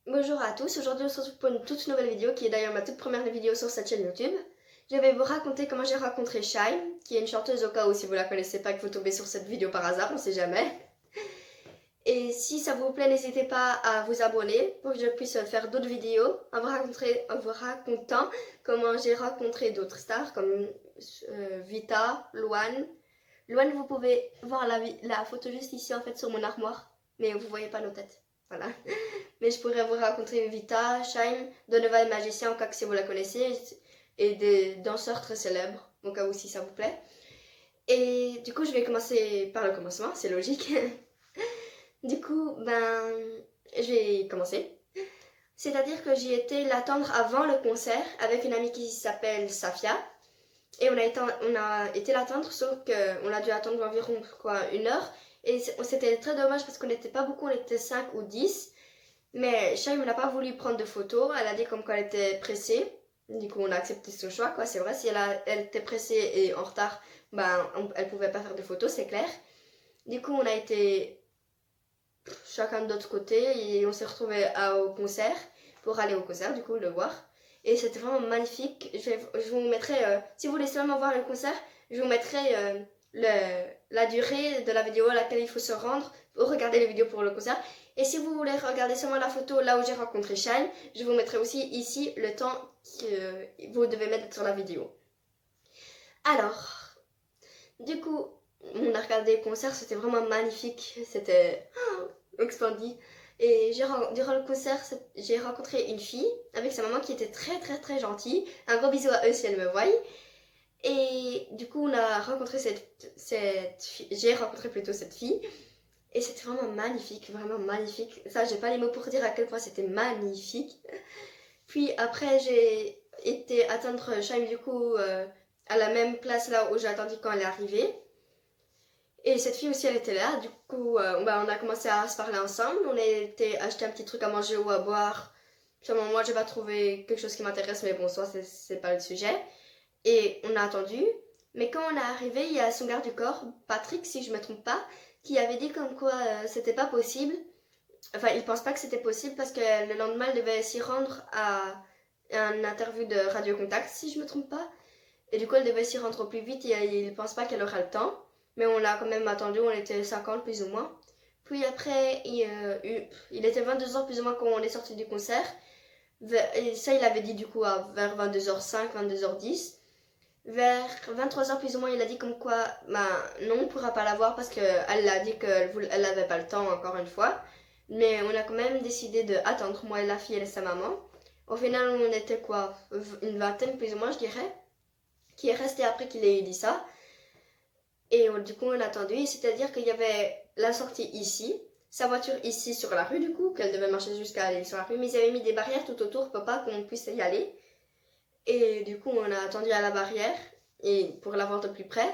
Bonjour à tous, aujourd'hui on se retrouve pour une toute nouvelle vidéo qui est d'ailleurs ma toute première vidéo sur cette chaîne YouTube. Je vais vous raconter comment j'ai rencontré Shime, qui est une chanteuse au cas où si vous la connaissez pas que vous tombez sur cette vidéo par hasard, on sait jamais. Et si ça vous plaît, n'hésitez pas à vous abonner pour que je puisse faire d'autres vidéos en vous racontant comment j'ai rencontré d'autres stars comme Vita, Luan. Luan, vous pouvez voir la photo juste ici en fait sur mon armoire, mais vous voyez pas nos têtes. Voilà. Mais je pourrais vous raconter Vita, Shime, Donovan Magicien, au cas que si vous la connaissez, et des danseurs très célèbres, au cas où si ça vous plaît. Et du coup, je vais commencer par le commencement, c'est logique. Du coup, je vais commencer. C'est-à-dire que j'ai été l'attendre avant le concert avec une amie qui s'appelle Safia. Et on a été l'attendre, sauf qu'on a dû attendre environ une heure. Et c'était très dommage parce qu'on n'était pas beaucoup, on était 5 ou 10. Mais Shime n'a pas voulu prendre de photos, elle a dit comme quoi elle était pressée. Du coup, on a accepté son choix, quoi. C'est vrai, si elle était pressée et en retard, elle pouvait pas faire de photos, c'est clair. Du coup, on a été chacun de notre côté et on s'est retrouvés au concert pour aller au concert, du coup, le voir. Et c'était vraiment magnifique. Je vous mettrai, si vous voulez seulement voir le concert, je vous mettrai la durée de la vidéo à laquelle il faut se rendre pour regarder les vidéos pour le concert. Et si vous voulez regarder seulement la photo là où j'ai rencontré Shine, je vous mettrai aussi ici le temps que vous devez mettre sur la vidéo. Alors, du coup, on a regardé le concert, c'était vraiment magnifique, c'était expandi. Et durant le concert, j'ai rencontré une fille avec sa maman qui était très très très gentille. Un gros bisou à eux si elles me voient. Et du coup, on a rencontré j'ai rencontré plutôt cette fille. Et c'était vraiment magnifique, vraiment magnifique. Ça, j'ai pas les mots pour dire à quel point c'était magnifique. Puis après, j'ai été attendre Shime du coup à la même place là où j'ai attendu quand elle est arrivée. Et cette fille aussi, elle était là. Du coup, on a commencé à se parler ensemble. On a été acheter un petit truc à manger ou à boire. Seulement, moi, j'ai pas trouvé quelque chose qui m'intéresse, mais bon, soit c'est pas le sujet. Et on a attendu. Mais quand on est arrivé, il y a son garde du corps, Patrick, si je me trompe pas, qui avait dit comme quoi c'était pas possible. Enfin, il pense pas que c'était possible parce que le lendemain, elle devait s'y rendre à une interview de Radio Contact, si je me trompe pas. Et du coup, elle devait s'y rendre au plus vite et il pense pas qu'elle aura le temps. Mais on l'a quand même attendu, on était 50 plus ou moins. Puis après, il était 22h plus ou moins quand on est sorti du concert. Et ça, il avait dit du coup vers 22h05, 22h10. Vers 23h plus ou moins, il a dit comme quoi, non, on pourra pas la voir parce qu'elle a dit qu'elle n'avait pas le temps encore une fois. Mais on a quand même décidé d'attendre, moi et la fille et sa maman. Au final, on était une vingtaine plus ou moins, je dirais, qui est resté après qu'il ait dit ça. Et du coup, on a attendu, c'est-à-dire qu'il y avait la sortie ici, sa voiture ici sur la rue du coup, qu'elle devait marcher jusqu'à aller sur la rue, mais ils avaient mis des barrières tout autour pour pas qu'on puisse y aller. Et du coup, on a attendu à la barrière et pour la voir de plus près.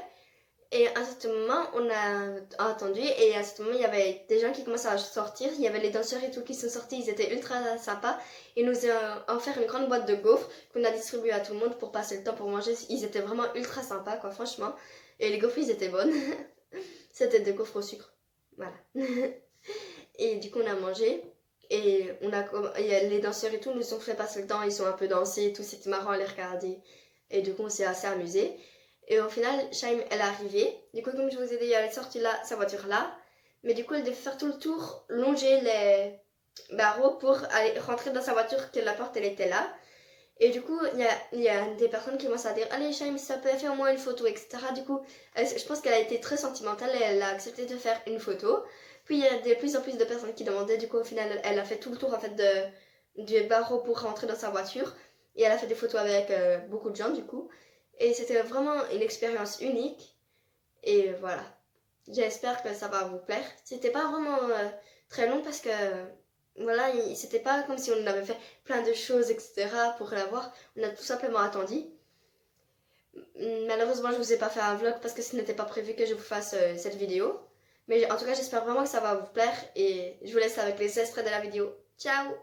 Et à ce moment, on a attendu et à ce moment, il y avait des gens qui commençaient à sortir. Il y avait les danseurs et tout qui sont sortis, ils étaient ultra sympas. Ils nous ont offert une grande boîte de gaufres qu'on a distribuée à tout le monde pour passer le temps pour manger. Ils étaient vraiment ultra sympas, quoi, franchement. Et les gaufres, ils étaient bonnes. C'était des gaufres au sucre. Voilà. Et du coup, on a mangé. Et les danseurs et tout nous ont fait passer le temps. Ils ont un peu dansé et tout. C'était marrant à les regarder. Et du coup, on s'est assez amusé. Et au final, Shime, elle est arrivée. Du coup, comme je vous ai dit, elle est sortie là, sa voiture là. Mais du coup, elle devait faire tout le tour, longer les barreaux pour aller rentrer dans sa voiture, que la porte, elle était là. Et du coup, il y a des personnes qui commencent à dire « Allez, Shime, ça peut faire au moins une photo, etc. » Du coup, je pense qu'elle a été très sentimentale et elle a accepté de faire une photo. Puis, il y a de plus en plus de personnes qui demandaient. Du coup, au final, elle a fait tout le tour en fait, du barreau pour rentrer dans sa voiture. Et elle a fait des photos avec beaucoup de gens, du coup. Et c'était vraiment une expérience unique. Et voilà. J'espère que ça va vous plaire. C'était pas vraiment très long parce que voilà, c'était pas comme si on avait fait plein de choses, etc. pour la voir. On a tout simplement attendu. Malheureusement, je vous ai pas fait un vlog parce que ce n'était pas prévu que je vous fasse cette vidéo. Mais en tout cas, j'espère vraiment que ça va vous plaire. Et je vous laisse avec les extraits de la vidéo. Ciao!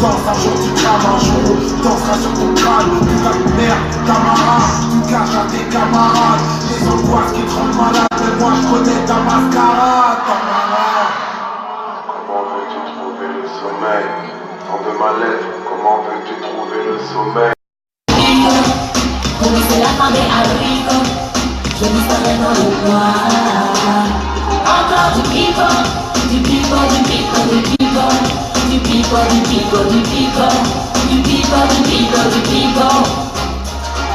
danse un jour, tu crames un jour, tu danseras sur ton crâne. Putain de merde, camarade, tu caches à tes camarades les angoisses qui te rendent malade, mais moi je connais ta mascarade, camarade. Comment veux-tu trouver le sommeil? Tant de mal-être, comment veux-tu trouver le sommeil? Comme c'est la fin des abricots, je disparais dans le noir. Encore du people, du people, du people, du people, du people, du people, du people, du people, du people, du people.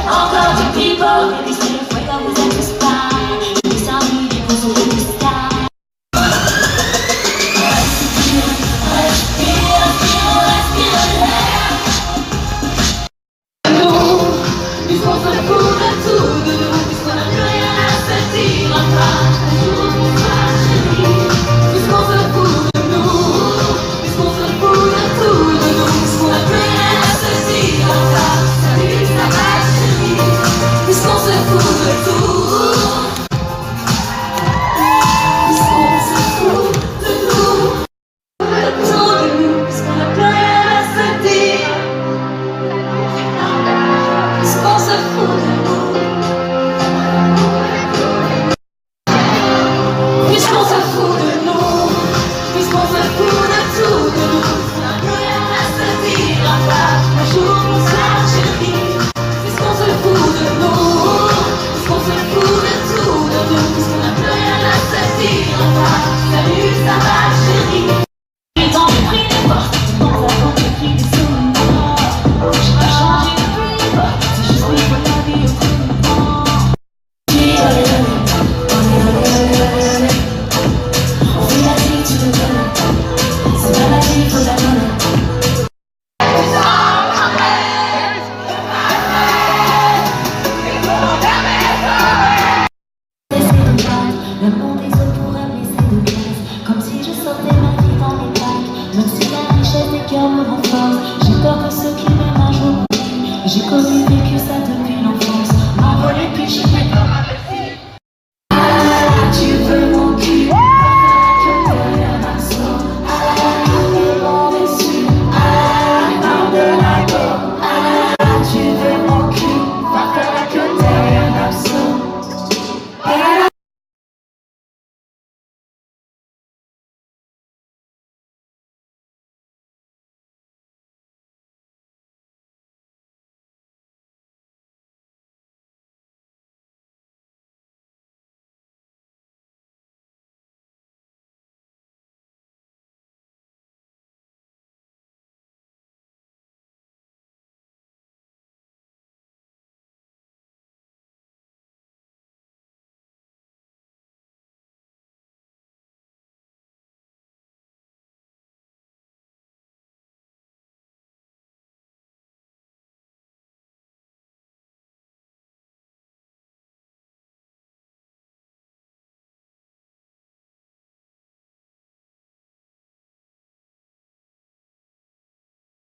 Encore du people, et puis c'est le fouet quand vous êtes tous pas. Je vous sens mouillé, vous serez du star. Respire, respire, respire, respire l'air. Puisqu'on se fout de tout de nous, puisqu'on n'a plus rien à se dire en face, un jour on sera chéris. Puisqu'on se fout de nous, puisqu'on se fout de tout de nous, puisqu'on n'a plus rien à se dire en face, salut ça va chérie. Puisqu'on se fout de tout, puisqu'on se fout de nous, puisqu'on n'a plus rien à se dire. Puisqu'on se fout de nous, puisqu'on se fout de nous, puisqu'on se fout de tout de nous, puisqu'on n'a plus rien à se dire à part un jour on sera chéris. Puisqu'on se fout de nous, puisqu'on se fout de tout de nous, puisqu'on n'a plus rien à se dire à part salut ça va chérie. Et dans le prix des portes, dans la vente le prix des souvenirs, je vais changer de prix des portes, c'est juste pour la vie autrement. On fait la vie, tu te donnes, c'est pas la vie, faut la donner. Le monde des autres pourrait me laisser de glace, comme si je sortais ma vie dans mes plaques. Même si la richesse des cœurs me renforce, j'ai peur que ceux qui m'aiment un jour m'oublient. J'ai connu des